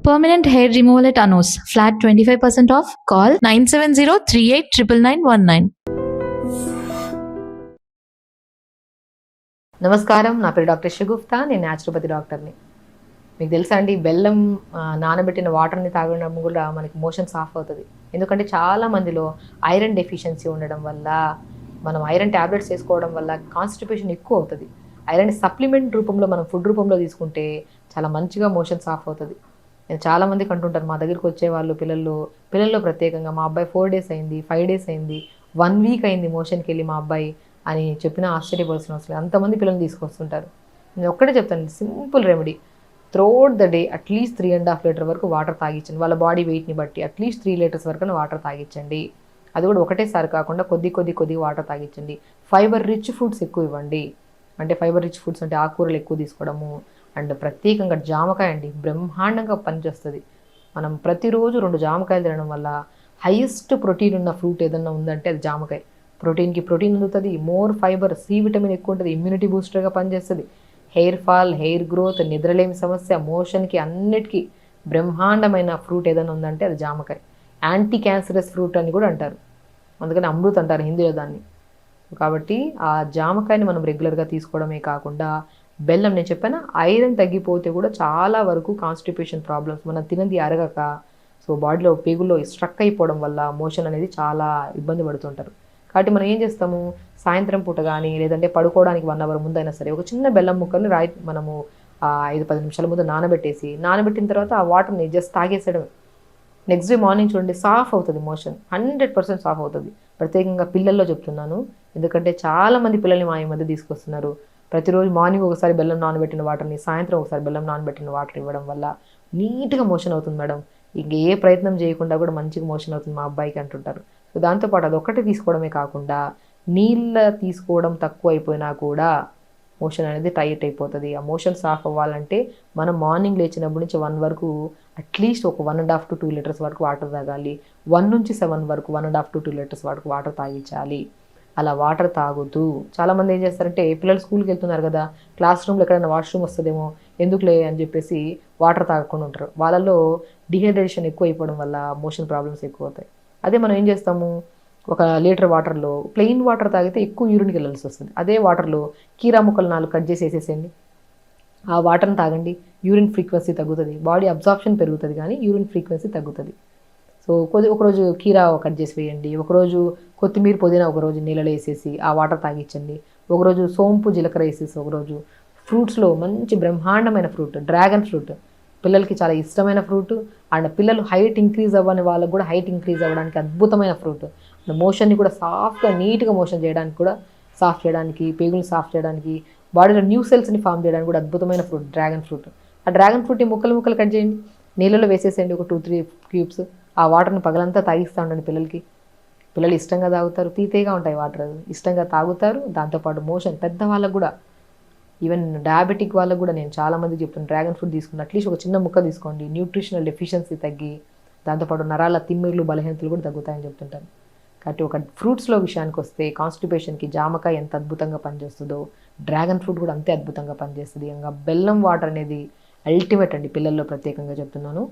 Permanent hair removal at Anos. Flat 25% off. Call 97038999919. నమస్కారం, నా పేరు డాక్టర్ షగుఫ్తా. నేను న్యాచురోపతి డాక్టర్ని. మీకు తెలుసా అండి, బెల్లం నానబెట్టిన వాటర్ని తాగడం కూడా మనకి మోషన్ సాఫ్ అవుతుంది. ఎందుకంటే చాలా మందిలో ఐరన్ డెఫిషియన్సీ ఉండడం వల్ల, మనం ఐరన్ ట్యాబ్లెట్స్ వేసుకోవడం వల్ల కాన్స్టిపేషన్ ఎక్కువ అవుతుంది. ఐరన్ సప్లిమెంట్ రూపంలో మనం ఫుడ్ రూపంలో తీసుకుంటే చాలా మంచిగా మోషన్ సాఫ్ అవుతుంది. నేను చాలామందికి అంటుంటాను, మా దగ్గరికి వచ్చేవాళ్ళు పిల్లల్లో ప్రత్యేకంగా మా అబ్బాయి 4 days అయింది, 5 days అయింది, 1 week అయింది మోషన్కి వెళ్ళి మా అబ్బాయి అని చెప్పినా ఆశ్చర్యపోవాల్సిన అవసరం లేదు. అంతమంది పిల్లల్ని తీసుకొస్తుంటారు. నేను ఒక్కటే చెప్తాను, simple remedy. Throughout the day at least 3.5 litre వరకు వాటర్ తాగించండి. వాళ్ళ బాడీ వెయిట్ని బట్టి అట్లీస్ట్ 3 liters వరకు వాటర్ తాగించండి. అది కూడా ఒకటేసారి కాకుండా కొద్ది వాటర్ తాగించండి. ఫైబర్ రిచ్ ఫుడ్స్ ఎక్కువ ఇవ్వండి. అంటే ఫైబర్ రిచ్ ఫుడ్స్ అంటే ఆకుకూరలు ఎక్కువ తీసుకోవడము. అండ్ ప్రత్యేకంగా జామకాయ అండి బ్రహ్మాండంగా పనిచేస్తుంది. మనం ప్రతిరోజు 2 జామకాయలు తినడం వల్ల హైయెస్ట్ ప్రోటీన్ ఉన్న ఫ్రూట్ ఏదన్నా ఉందంటే అది జామకాయ. ప్రోటీన్కి ప్రోటీన్ అందుతుంది, మోర్ ఫైబర్, సి విటమిన్ ఎక్కువ ఉంటుంది, ఇమ్యూనిటీ బూస్టర్గా పనిచేస్తుంది. హెయిర్ ఫాల్, హెయిర్ గ్రోత్, నిద్రలేమి సమస్య, మోషన్కి అన్నిటికీ బ్రహ్మాండమైన ఫ్రూట్ ఏదైనా ఉందంటే అది జామకాయ. యాంటీ క్యాన్సరస్ ఫ్రూట్ అని కూడా అంటారు, అందుకని అమృత్ అంటారు హిందీలో దాన్ని. కాబట్టి ఆ జామకాయని మనం రెగ్యులర్గా తీసుకోవడమే కాకుండా బెల్లం, నేను చెప్పాను ఐరన్ తగ్గిపోతే కూడా చాలా వరకు కాన్స్టిపేషన్ ప్రాబ్లమ్స్, మనం తినది అరగక సో బాడీలో పేగుల్లో స్ట్రక్ అయిపోవడం వల్ల మోషన్ అనేది చాలా ఇబ్బంది పడుతుంటారు. కాబట్టి మనం ఏం చేస్తాము, సాయంత్రం పూట కానీ లేదంటే పడుకోవడానికి 1 hour ముందైనా సరే ఒక చిన్న బెల్లం ముక్కని మనము 5-10 నిమిషాల ముందు నానబెట్టిన తర్వాత ఆ వాటర్ని జస్ట్ తాగేసేయడమే. నెక్స్ట్ డే మార్నింగ్ చూడండి, సాఫ్ అవుతుంది మోషన్, 100% సాఫ్ అవుతుంది. ప్రత్యేకంగా పిల్లల్లో చెప్తున్నాను, ఎందుకంటే చాలామంది పిల్లల్ని మా ఈ మధ్య తీసుకొస్తున్నారు. ప్రతిరోజు మార్నింగ్ ఒకసారి బెల్లం నానబెట్టిన వాటర్ని, సాయంత్రం ఒకసారి బెల్లం నానబెట్టిన వాటర్ ఇవ్వడం వల్ల నీట్గా మోషన్ అవుతుంది మేడం. ఇంక ఏ ప్రయత్నం చేయకుండా కూడా మంచిగా మోషన్ అవుతుంది మా అబ్బాయికి అంటుంటారు. సో దాంతోపాటు అదొక్కటి తీసుకోవడమే కాకుండా నీళ్ళ తీసుకోవడం తక్కువ అయిపోయినా కూడా మోషన్ అనేది టైట్ అయిపోతుంది. ఆ మోషన్ సాఫ్ అవ్వాలంటే మనం మార్నింగ్ లేచినప్పటి నుంచి 1 వరకు అట్లీస్ట్ ఒక 1.5 to 2 liters వరకు వాటర్ తాగాలి. 1 నుంచి 7 వరకు 1.5 to 2 liters వరకు వాటర్ తాగించాలి. అలా వాటర్ తాగుతూ చాలామంది ఏం చేస్తారంటే, పిల్లలు స్కూల్కి వెళ్తున్నారు కదా, క్లాస్ రూమ్లో ఎక్కడైనా వాష్రూమ్ వస్తుందేమో ఎందుకులే అని చెప్పేసి వాటర్ తాగకుండా ఉంటారు. వాళ్ళలో డిహైడ్రేషన్ ఎక్కువ అయిపోవడం వల్ల మోషన్ ప్రాబ్లమ్స్ ఎక్కువ అవుతాయి. అదే మనం ఏం చేస్తాము, 1 liter వాటర్లో ప్లెయిన్ వాటర్ తాగితే ఎక్కువ యూరిన్కి వెళ్ళాల్సి వస్తుంది. అదే వాటర్లో కీరా ముక్కలు 4 కట్ చేసి వేసేసేయండి, ఆ వాటర్ని తాగండి. యూరిన్ ఫ్రీక్వెన్సీ తగ్గుతుంది, బాడీ అబ్జార్ప్షన్ పెరుగుతుంది కానీ యూరిన్ ఫ్రీక్వెన్సీ తగ్గుతుంది. సో ఒకరోజు కీరా కట్ చేసి వేయండి, ఒకరోజు కొత్తిమీర పుదీనా ఒకరోజు నీళ్ళలో వేసేసి ఆ వాటర్ తాగించండి, ఒకరోజు సోంపు జీలకర్ర వేసేసి, ఒకరోజు ఫ్రూట్స్లో మంచి బ్రహ్మాండమైన ఫ్రూట్ డ్రాగన్ ఫ్రూట్ పిల్లలకి చాలా ఇష్టమైన ఫ్రూట్. అండ్ పిల్లలు హైట్ ఇంక్రీజ్ అవ్వని వాళ్ళకు కూడా హైట్ ఇంక్రీజ్ అవ్వడానికి అద్భుతమైన ఫ్రూట్. మోషన్ని కూడా సాఫ్ట్గా నీట్గా మోషన్ చేయడానికి కూడా, సాఫ్ చేయడానికి, పేగులు సాఫ్ చేయడానికి, బాడీలో న్యూ సెల్స్ని ఫామ్ చేయడానికి కూడా అద్భుతమైన ఫ్రూట్ డ్రాగన్ ఫ్రూట్. ఆ డ్రాగన్ ఫ్రూట్ని ముక్కలు కట్ చేయండి, నీళ్ళలో వేసేసేయండి ఒక 2-3 cubes. ఆ వాటర్ని పగలంతా తాగిస్తూ ఉండండి పిల్లలకి. పిల్లలు ఇష్టంగా తాగుతారు, తీతేగా ఉంటాయి వాటర్, ఇష్టంగా తాగుతారు. దాంతోపాటు మోషన్ పెద్దవాళ్ళకు కూడా, ఈవెన్ డయాబెటిక్ వాళ్ళకు కూడా నేను చాలామంది చెప్తాను, డ్రాగన్ ఫ్రూట్ తీసుకుని అట్లీస్ట్ ఒక చిన్న ముక్క తీసుకోండి, న్యూట్రిషనల్ డెఫిషియన్సీ తగ్గి దాంతోపాటు నరాల తిమ్మిర్లు, బలహీనతలు కూడా తగ్గుతాయని చెప్తుంటాను. కాబట్టి ఒక ఫ్రూట్స్లో విషయానికి వస్తే కాన్స్టిపేషన్కి జామకాయ ఎంత అద్భుతంగా పనిచేస్తుందో డ్రాగన్ ఫ్రూట్ కూడా అంతే అద్భుతంగా పనిచేస్తుంది. ఇంకా బెల్లం వాటర్ అనేది అల్టిమేట్ అండి, పిల్లల్లో ప్రత్యేకంగా చెప్తున్నాను.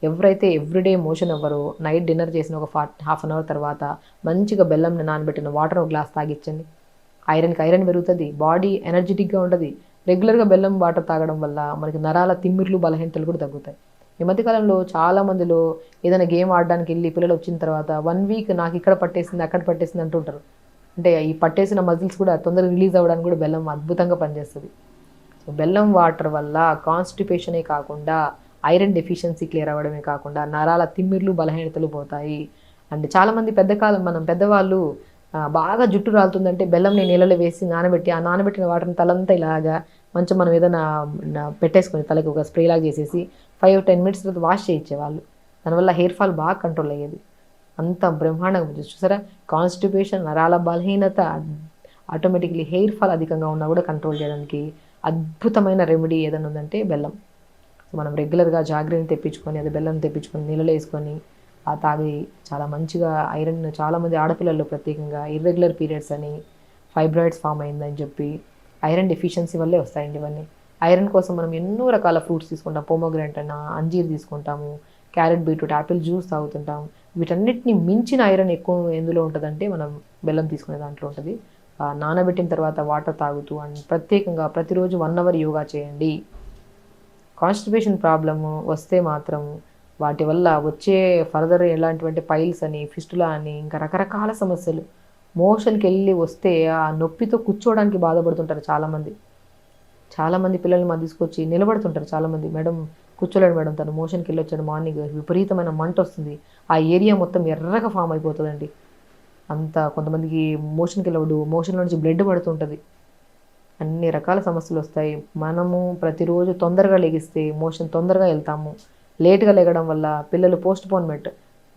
ఎవరైతే ఎవ్రీడే మోషన్ అవ్వరో నైట్ డిన్నర్ చేసిన ఒక హాఫ్ అన్ అవర్ తర్వాత మంచిగా బెల్లంని నానబెట్టిన వాటర్ 1 glass తాగించండి. ఐరన్కి ఐరన్ పెరుగుతుంది, బాడీ ఎనర్జెటిక్గా ఉంటుంది. రెగ్యులర్గా బెల్లం వాటర్ తాగడం వల్ల మనకి నరాల తిమ్మిర్లు, బలహీనతలు కూడా తగ్గుతాయి. ఈ మధ్యకాలంలో చాలామందిలో ఏదైనా గేమ్ ఆడడానికి వెళ్ళి పిల్లలు వచ్చిన తర్వాత 1 week నాకు ఇక్కడ పట్టేసింది అక్కడ పట్టేసింది అంటుంటారు. అంటే ఈ పట్టేసిన మజిల్స్ కూడా తొందరగా రిలీజ్ అవ్వడానికి కూడా బెల్లం అద్భుతంగా పనిచేస్తుంది. సో బెల్లం వాటర్ వల్ల కాన్స్టిపేషనే కాకుండా ఐరన్ డెఫిషియన్సీ క్లియర్ అవ్వడమే కాకుండా నరాల తిమ్మిర్లు, బలహీనతలు పోతాయి. అండ్ చాలామంది పెద్దవాళ్ళు బాగా జుట్టు రాలుతుందంటే బెల్లంని నీళ్ళలో వేసి నానబెట్టి, ఆ నానబెట్టిన వాటర్ని తలంతా ఇలాగా మంచి మనం ఏదైనా పెట్టేసుకొని తలకి ఒక స్ప్రే లాగా చేసేసి 5-10 minutes తర్వాత వాష్ చేయించేవాళ్ళు. దానివల్ల హెయిర్ ఫాల్ బాగా కంట్రోల్ అయ్యేది. అంత బ్రహ్మాండంగా చూసారా, కాన్స్టిపేషన్, నరాల బలహీనత, ఆటోమేటిక్లీ హెయిర్ ఫాల్ అధికంగా ఉన్నా కూడా కంట్రోల్ చేయడానికి అద్భుతమైన రెమెడీ ఏదైనా ఉందంటే బెల్లం. సో మనం రెగ్యులర్గా జాగ్రత్తని తెప్పించుకొని, అది బెల్లం తెప్పించుకొని నీళ్ళలో వేసుకొని ఆ తాగి చాలా మంచిగా ఐరన్, చాలామంది ఆడపిల్లల్లో ప్రత్యేకంగా ఇర్రెగ్యులర్ పీరియడ్స్ అని, ఫైబ్రాయిడ్స్ ఫామ్ అయిందని చెప్పి ఐరన్ డెఫిషియన్సీ వల్లే వస్తాయండి ఇవన్నీ. ఐరన్ కోసం మనం ఎన్నో రకాల ఫ్రూట్స్ తీసుకుంటాం, పోమోగ్రానైట్ అయినా, అంజీర్ తీసుకుంటాము, క్యారెట్, బీట్రూట్, యాపిల్ జ్యూస్ తాగుతుంటాం. వీటన్నిటిని మించిన ఐరన్ ఎక్కువ ఎందులో ఉంటుందంటే మనం బెల్లం తీసుకునే దాంట్లో ఉంటుంది. నానబెట్టిన తర్వాత వాటర్ తాగుతూ అండ్ ప్రత్యేకంగా ప్రతిరోజు 1 అవర్ యోగా చేయండి. కాన్స్టిపేషన్ ప్రాబ్లము వస్తే మాత్రం వాటి వల్ల వచ్చే ఫర్దర్ ఎలాంటివంటే పైల్స్ అని, ఫిస్టులా అని, ఇంకా రకరకాల సమస్యలు. మోషన్కి వెళ్ళి వస్తే ఆ నొప్పితో కూర్చోవడానికి బాధపడుతుంటారు చాలామంది పిల్లల్ని మా తీసుకొచ్చి నిలబడుతుంటారు చాలామంది. మేడం కూర్చోలేడు మేడం, తను మోషన్కి వెళ్ళి వచ్చాడు మార్నింగ్, విపరీతమైన మంట వస్తుంది, ఆ ఏరియా మొత్తం ఎర్రగా ఫామ్ అయిపోతుందండి. అంతా కొంతమందికి మోషన్కి వెళ్ళవడు, మోషన్లో నుంచి బ్లడ్ పడుతుంటుంది, అన్ని రకాల సమస్యలు వస్తాయి. మనము ప్రతిరోజు తొందరగా లెగిస్తే మోషన్ తొందరగా వెళ్తాము. లేట్గా లెగడం వల్ల పిల్లలు పోస్ట్పోన్మెంట్,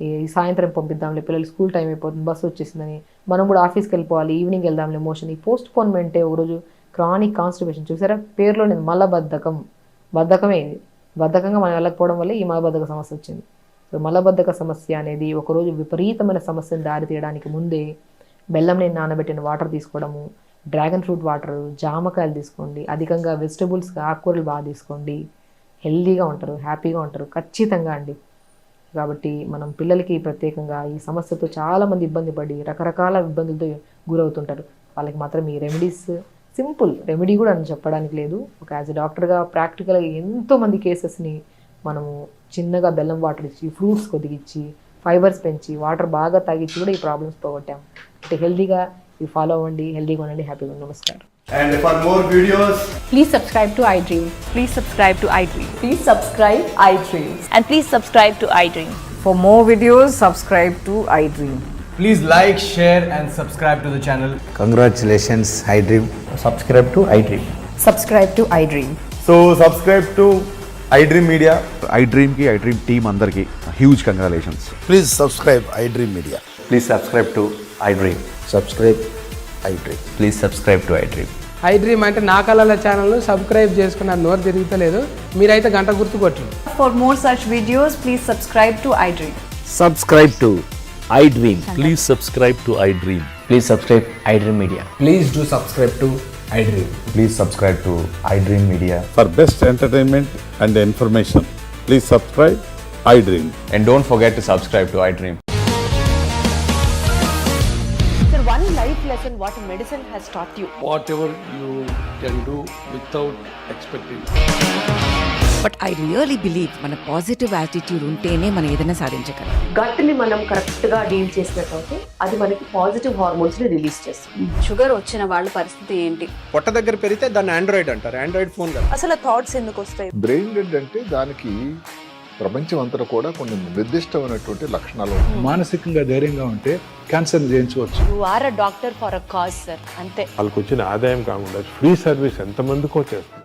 ఈ సాయంత్రం పంపిద్దాంలే, పిల్లలు స్కూల్ టైం అయిపోతుంది, బస్సు వచ్చేసిందని, మనం కూడా ఆఫీస్కి వెళ్ళిపోవాలి, ఈవినింగ్ వెళ్దాంలే మోషన్. ఈ పోస్ట్పోన్మెంటే ఒకరోజు క్రానిక్ కాన్స్టిపేషన్. చూసారా పేరులో నేను బద్ధకమే ఇది. బద్ధకంగా మనం వెళ్ళకపోవడం వల్ల ఈ మలబద్ధక సమస్య వచ్చింది. సో మలబద్ధక సమస్య అనేది ఒకరోజు విపరీతమైన సమస్యను దారి తీయడానికి ముందే బెల్లంని నానబెట్టిన వాటర్ తీసుకోవడము, డ్రాగన్ ఫ్రూట్ వాటర్, జామకాయలు తీసుకోండి, అధికంగా వెజిటబుల్స్, ఆకుకూరలు బాగా తీసుకోండి, హెల్దీగా ఉంటారు, హ్యాపీగా ఉంటారు ఖచ్చితంగా అండి. కాబట్టి మనం పిల్లలకి ప్రత్యేకంగా ఈ సమస్యతో చాలామంది ఇబ్బంది పడి రకరకాల ఇబ్బందులతో గురవుతుంటారు. వాళ్ళకి మాత్రం ఈ రెమెడీస్, సింపుల్ రెమెడీ కూడా అని చెప్పడానికి లేదు, ఒక యాజ్ ఎ డాక్టర్గా ప్రాక్టికల్గా ఎంతోమంది కేసెస్ని మనము చిన్నగా బెల్లం వాటర్ ఇచ్చి, ఫ్రూట్స్ కొద్దిగిచ్చి, ఫైబర్స్ పెంచి, వాటర్ బాగా తాగిచ్చి కూడా ఈ ప్రాబ్లమ్స్ పోగొట్టాం. అంటే హెల్దీగా ఇవి ఫాలో అవ్వండి, హెల్దీగా ఉండండి, హ్యాపీగా ఉండండి. నమస్కారం. And for more videos, Please subscribe to iDream. Please subscribe to iDream. Please subscribe iDream. And please subscribe to iDream. For more videos, subscribe to iDream. please like, share and subscribe to the channel. Congratulations, iDream. subscribe to iDream. Subscribe to iDream. So subscribe to iDream Media. iDream team అందరికి huge congratulations. Please subscribe iDream Media. Please subscribe to iDream. Subscribe iDream. Please subscribe to iDream. iDream అంటే నా కళల ఛానల్ను subscribe చేసుకున్న నోరు తిరుగుతలేదు, మీరైతే గంట గుర్తు కొట్టండి. For more such videos, please subscribe to iDream. Subscribe to iDream. Please subscribe to iDream. Please subscribe iDream Media. Please do subscribe to iDream. Please subscribe to iDream Media. For best entertainment and information, please subscribe iDream. And don't forget to subscribe to iDream. Sir, one life lesson what medicine has taught you. Whatever you can do without expecting. But I really believe మన positive attitude ఉంటేనే మనం ఏదైనా సాధించగలం. గట్ని మనం కరెక్ట్గా deal చేసినట్లయితే అది మనకి పాజిటివ్ హార్మోన్స్ని రిలీజ్ చేస్తుంది. షుగర్ వచ్చిన వాళ్ళ పరిస్థితి ఏంటి? పొట్ట దగ్గర పెరిగితే దాన్ని ఆండ్రాయిడ్ అంటారు, ఆండ్రాయిడ్ ఫోన్ కదా. అసలు థాట్స్ ఎందుకు వస్తాయి? బ్రెయిన్ డెడ్ అంటే దానికి ప్రపంచం అంతా కూడా కొన్ని నిర్దిష్టమైనటువంటి లక్షణాలు ఉంటాయి. మానసికంగా ధైర్యంగా ఉంటే క్యాన్సర్ జయించవచ్చు. You are a doctor for a cause sir, అంతే. వాళ్ళకు వచ్చిన ఆదాయం కాకుండా ఫ్రీ సర్వీస్ ఎంతమందికో చేస్తుంది.